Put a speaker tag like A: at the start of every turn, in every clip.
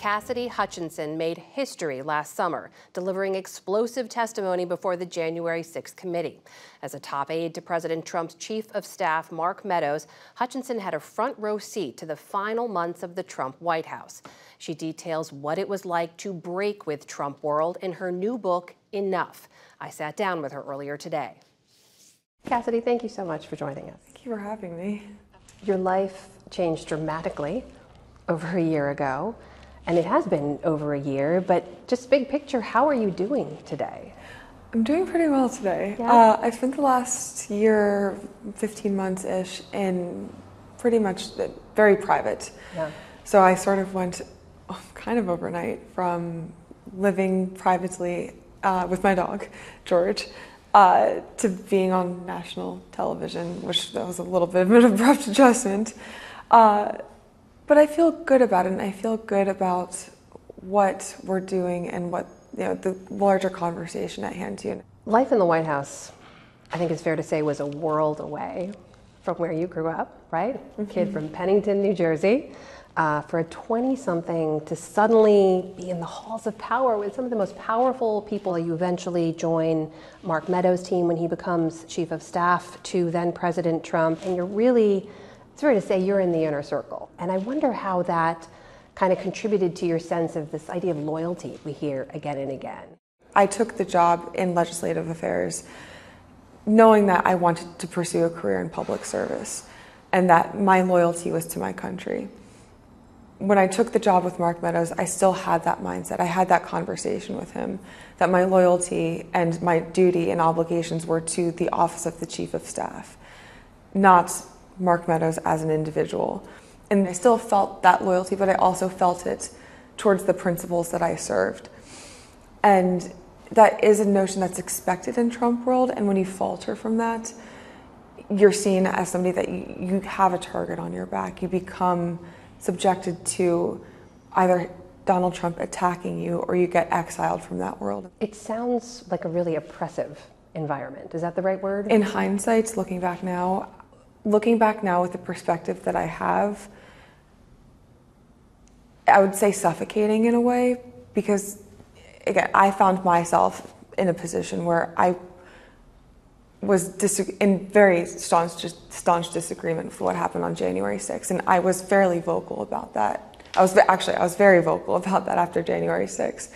A: Cassidy Hutchinson made history last summer, delivering explosive testimony before the January 6th committee. As a top aide to President Trump's chief of staff, Mark Meadows, Hutchinson had a front row seat to the final months of the Trump White House. She details what it was like to break with Trump world in her new book, Enough. I sat down with her earlier today. Cassidy, thank you so much for joining us.
B: Thank you for having me.
A: Your life changed dramatically over a year ago, and it has been over a year, but just big picture, how are you doing today?
B: I'm doing pretty well today.
A: Yeah.
B: I spent the last year, 15 months-ish, in pretty much very private.
A: Yeah.
B: So I sort of went kind of overnight from living privately with my dog, George, to being on national television, which that was a little bit of an abrupt adjustment. But I feel good about it, and I feel good about what we're doing and what, the larger conversation at hand too.
A: Life in the White House, I think it's fair to say, was a world away from where you grew up, right? Mm-hmm. Kid from Pennington, New Jersey. For a 20-something to suddenly be in the halls of power with some of the most powerful people. You eventually join Mark Meadows' team when he becomes chief of staff to then President Trump, and you're really, it's fair to say, you're in the inner circle. And I wonder how that kind of contributed to your sense of this idea of loyalty we hear again and again.
B: I took the job in legislative affairs knowing that I wanted to pursue a career in public service and that my loyalty was to my country. When I took the job with Mark Meadows, I still had that mindset. I had that conversation with him, that my loyalty and my duty and obligations were to the office of the chief of staff, not Mark Meadows as an individual. And I still felt that loyalty, but I also felt it towards the principles that I served. And that is a notion that's expected in Trump world, and when you falter from that, you're seen as somebody that you have a target on your back. You become subjected to either Donald Trump attacking you or you get exiled from that world.
A: It sounds like a really oppressive environment. Is that the right word?
B: In hindsight, looking back now with the perspective that I have, I would say suffocating in a way, because again, I found myself in a position where I was in very staunch disagreement with what happened on January 6th, and I was fairly vocal about that. I was very vocal about that after January 6th,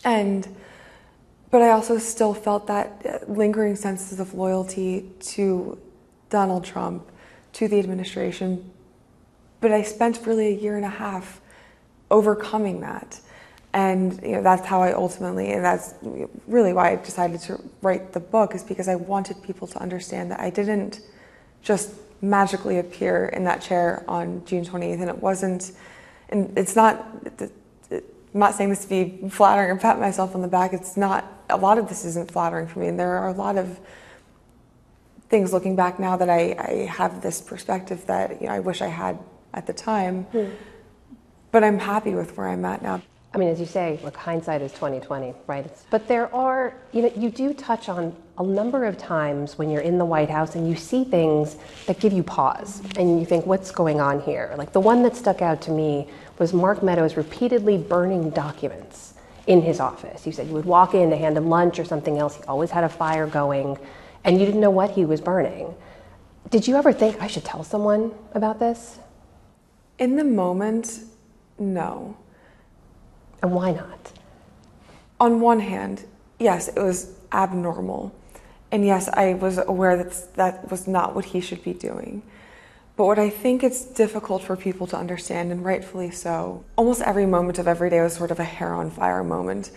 B: but I also still felt that lingering senses of loyalty to Donald Trump, to the administration. But I spent really a year and a half overcoming that. And that's how I ultimately, and that's really why I decided to write the book, is because I wanted people to understand that I didn't just magically appear in that chair on June 28th, and it wasn't, and it's not, I'm not saying this to be flattering or pat myself on the back, it's not, a lot of this isn't flattering for me, and there are a lot of things looking back now that I have this perspective that I wish I had at the time, but I'm happy with where I'm at now.
A: I mean, as you say, look, hindsight is 20/20, right? But there are, you do touch on a number of times when you're in the White House and you see things that give you pause and you think, what's going on here? Like the one that stuck out to me was Mark Meadows repeatedly burning documents in his office. You said you would walk in to hand him lunch or something else. He always had a fire going and you didn't know what he was burning. Did you ever think, I should tell someone about this?
B: In the moment, no.
A: And why not?
B: On one hand, yes, it was abnormal. And yes, I was aware that was not what he should be doing. But what I think it's difficult for people to understand, and rightfully so, almost every moment of every day was sort of a hair on fire moment.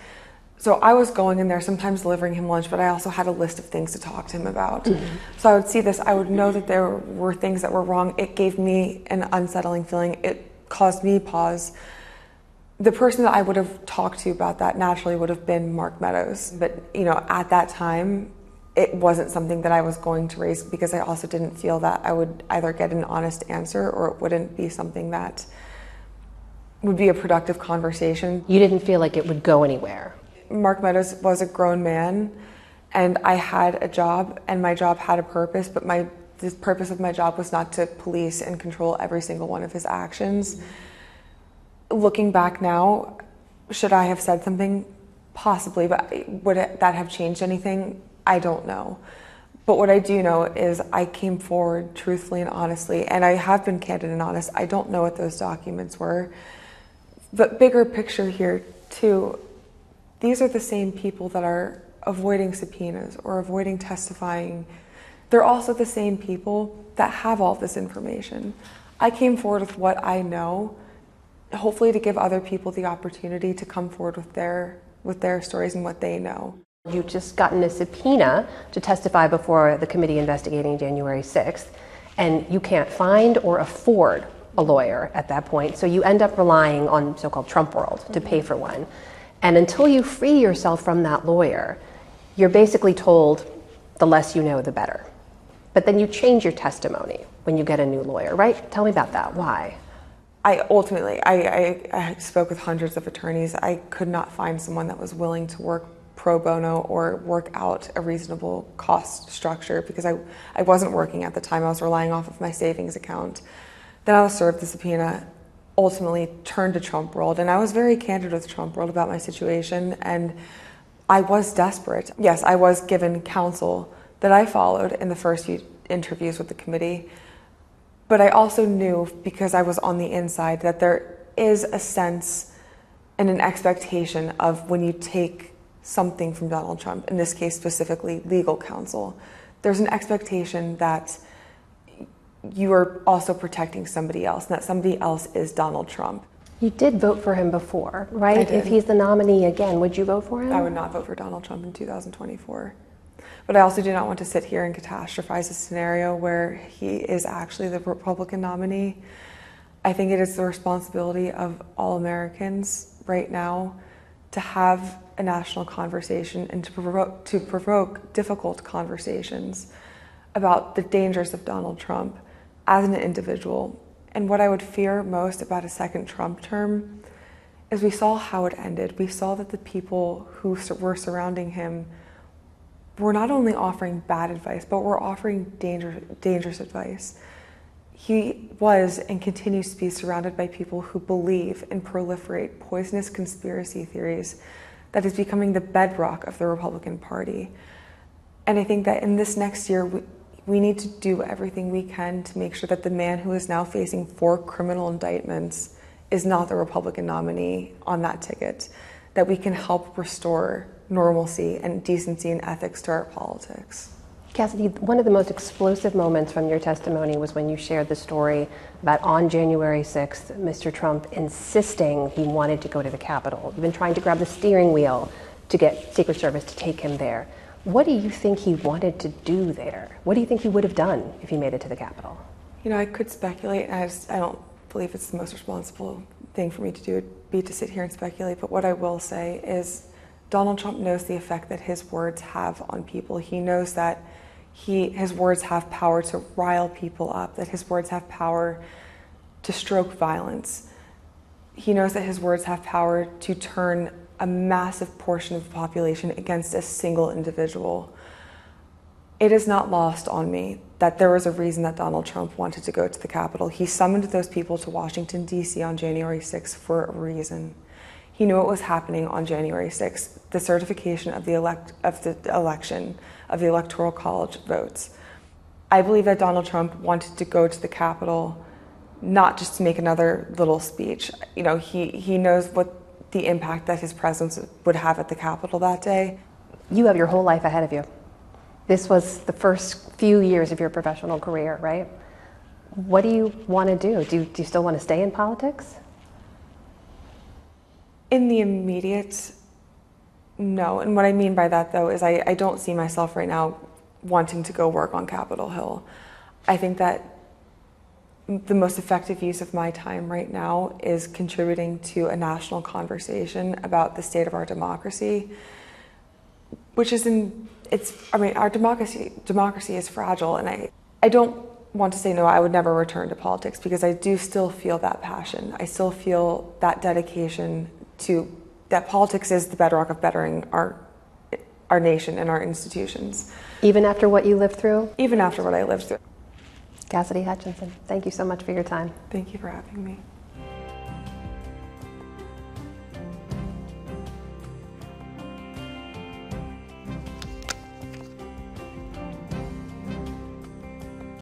B: So I was going in there, sometimes delivering him lunch, but I also had a list of things to talk to him about. Mm-hmm. So I would see this, I would know that there were things that were wrong. It gave me an unsettling feeling. It caused me pause. The person that I would have talked to about that naturally would have been Mark Meadows. But, at that time, it wasn't something that I was going to raise because I also didn't feel that I would either get an honest answer or it wouldn't be something that would be a productive conversation.
A: You didn't feel like it would go anywhere?
B: Mark Meadows was a grown man, and I had a job, and my job had a purpose, but the purpose of my job was not to police and control every single one of his actions. Looking back now, should I have said something? Possibly, but would that have changed anything? I don't know. But what I do know is I came forward truthfully and honestly, and I have been candid and honest. I don't know what those documents were. But bigger picture here, too, these are the same people that are avoiding subpoenas or avoiding testifying. They're also the same people that have all this information. I came forward with what I know, hopefully to give other people the opportunity to come forward with their stories and what they know.
A: You just gotten a subpoena to testify before the committee investigating January 6th, and you can't find or afford a lawyer at that point, so you end up relying on so-called Trump World to pay for one. And until you free yourself from that lawyer, you're basically told the less you know, the better. But then you change your testimony when you get a new lawyer, right? Tell me about that. Why?
B: I spoke with hundreds of attorneys. I could not find someone that was willing to work pro bono or work out a reasonable cost structure because I wasn't working at the time. I was relying off of my savings account. Then I was served the subpoena, ultimately turned to Trump World, and I was very candid with Trump World about my situation, and I was desperate. Yes, I was given counsel that I followed in the first few interviews with the committee, but I also knew, because I was on the inside, that there is a sense and an expectation of when you take something from Donald Trump, in this case specifically legal counsel, there's an expectation that you are also protecting somebody else, and that somebody else is Donald Trump.
A: You did vote for him before, right?
B: I did.
A: If he's the nominee again, would you vote for him?
B: I would not vote for Donald Trump in 2024. But I also do not want to sit here and catastrophize a scenario where he is actually the Republican nominee. I think it is the responsibility of all Americans right now to have a national conversation and to provoke difficult conversations about the dangers of Donald Trump as an individual. And what I would fear most about a second Trump term is we saw how it ended. We saw that the people who were surrounding him were not only offering bad advice, but were offering dangerous advice. He was and continues to be surrounded by people who believe and proliferate poisonous conspiracy theories that is becoming the bedrock of the Republican Party. And I think that in this next year, we need to do everything we can to make sure that the man who is now facing 4 criminal indictments is not the Republican nominee on that ticket, that we can help restore normalcy and decency and ethics to our politics.
A: Cassidy, one of the most explosive moments from your testimony was when you shared the story about on January 6th, Mr. Trump insisting he wanted to go to the Capitol, even trying to grab the steering wheel to get Secret Service to take him there. What do you think he wanted to do there? What do you think he would have done if he made it to the Capitol?
B: You know, I could speculate, and I don't believe it's the most responsible thing for me to do would be to sit here and speculate, but what I will say is Donald Trump knows the effect that his words have on people. He knows that his words have power to rile people up, that his words have power to stroke violence. He knows that his words have power to turn a massive portion of the population against a single individual. It is not lost on me that there was a reason that Donald Trump wanted to go to the Capitol. He summoned those people to Washington, D.C. on January 6th for a reason. He knew what was happening on January 6th, the certification of the election, of the Electoral College votes. I believe that Donald Trump wanted to go to the Capitol not just to make another little speech. You know, he knows what the impact that his presence would have at the Capitol that day.
A: You have your whole life ahead of you. This was the first few years of your professional career, right? What do you want to do? Do you still want to stay in politics?
B: In the immediate, no. And what I mean by that, though, is I don't see myself right now wanting to go work on Capitol Hill. I think that the most effective use of my time right now is contributing to a national conversation about the state of our democracy, which is our democracy is fragile, and I don't want to say no, I would never return to politics, because I do still feel that passion. I still feel that dedication to that politics is the bedrock of bettering our nation and our institutions.
A: Even after what you lived through?
B: Even after what I lived through.
A: Cassidy Hutchinson, thank you so much for your time.
B: Thank you for having me.